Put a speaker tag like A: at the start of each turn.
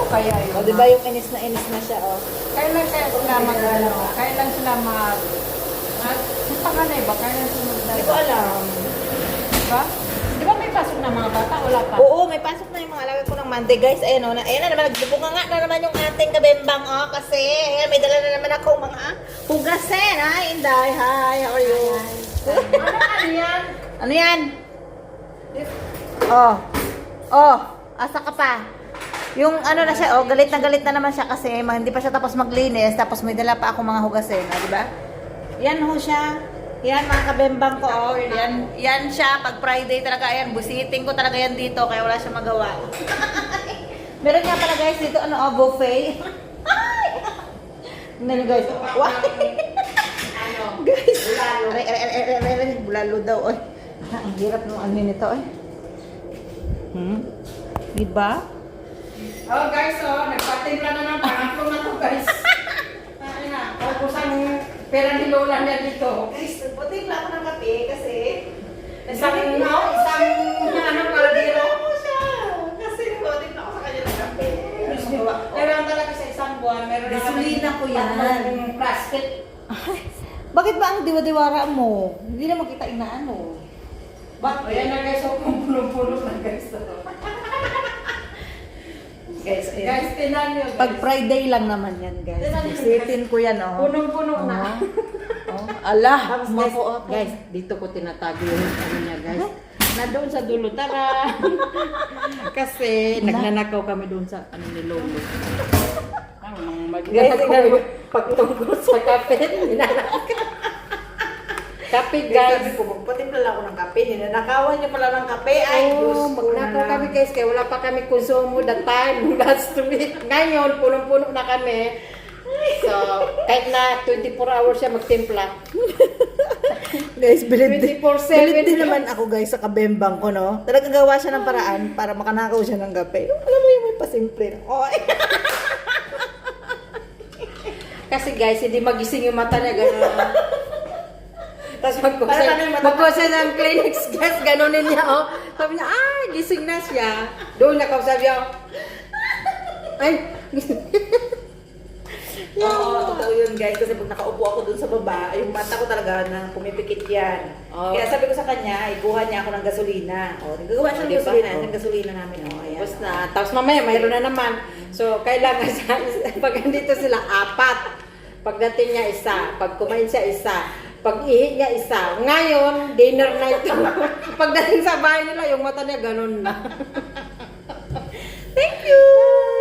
A: kaya yun?
B: O, diba yung inis na siya, oh.
A: Kailan sila mag-ano? Kailan sila punta ka na iba? Kailan sunod na?
B: Hindi ko alam.
A: Diba? Di ba may pasok na mga bata? Wala pa?
B: Oo, may pasok na yung mga alaga ko ng Monday, guys. Ayan, oh, ayan na naman, nagbubunga nga na naman yung ating kabembang, oh. Kasi, ayan, may dala na naman ako mga hugasin. Hi, Inday. Hi, how are you?
A: Ano yan?
B: Ano yan? Oh. Oh, asa ka pa? Yung ano na siya, oh, galit na naman siya kasi hindi pa siya tapos maglinis, tapos may dala pa ako mga hugasin, di ba? Yan ho siya. Yan mga kabembang ko, oh. Yan siya, pag Friday talaga, ayan, busiting ko talaga yan dito, kaya wala siya magawa. Meron nga pala guys dito, ano, oh, buffet. Tingnan nyo guys. Wow. Guys. Bulalo daw, oy. Ang hirap ng ano nito, oy. Diba?
A: Oh guys, oh, nagpatimpla na ng pangatlo na to guys. Ay na, tapos ang pera ni Lola niya dito.
B: Guys, nagpatimpla ako ng kape kasi
A: Isang kaldero.
B: ako siya. Kasi nagpatimpla ako sa kanya ng kape.
A: Meron talaga sa isang buwan, meron na
B: Gasolina ko yan.
A: tatlong plastic.
B: Bakit ba ang diwa-diwara mo? Hindi na makita inaano.
A: O yan na guys, so puno-puno na guys.
B: Guys, ayan.
A: Guys, tinan nyo guys.
B: Pag Friday lang naman yan, guys. Sitin ko yan, oh.
A: Punong-puno na.
B: Oh, ala,
A: Tapos guys, dito ko tinatago yung ano niya guys. Na doon sa dulo, tara. Kasi nagnanakaw kami doon sa ano ni Lolo.
B: Guys, tingnan mo.
A: Pagtungkol sa kape, ninanakaw. Kape
B: Guys, sabi
A: guys.
B: ko, magpatimpla lang ako ng kape. Ninanakawan niya pala ng kape. Ay, Diyos ko na
A: Magnakaw
B: lang.
A: kami guys, kaya wala pa kami konsumo that time. Last week. Ngayon, punong-puno na kami. So, kahit na 24 hours siya magtimpla.
B: Guys, bilid
A: 24/7.
B: bilid din naman ako guys sa kabembang ko, no? Talagang gawa siya ng paraan para makanakaw siya ng kape. Alam mo yung may pasimple. Oy.
A: Kasi guys, hindi magising yung mata niya gano'n. Tapos
B: Parang ano yung mata-
A: magkusa ng Kleenex guys, gano'nin niya, oh. Sabi niya, gising na siya. Doon nakausap niya, ay, gising.
B: Oo, totoo yun guys. Kasi pag nakaupo ako dun sa baba, yung mata ko talaga na pumipikit yan.
A: Oh.
B: Kaya sabi ko sa kanya, ikuha niya ako ng gasolina. O, gagawa siya ng
A: Diba?
B: gasolina.
A: Oh.
B: Yung gasolina namin. O, ayan.
A: Tapos na, tapos mamaya mayroon na naman. So, kailangan siya, pag nandito sila, 4. Pagdating niya, 1. Pag kumain siya, 1. Pag ihi niya, 1. Ngayon, dinner na ito. Pagdating sa bahay nila, yung mata niya ganun na.
B: Thank you!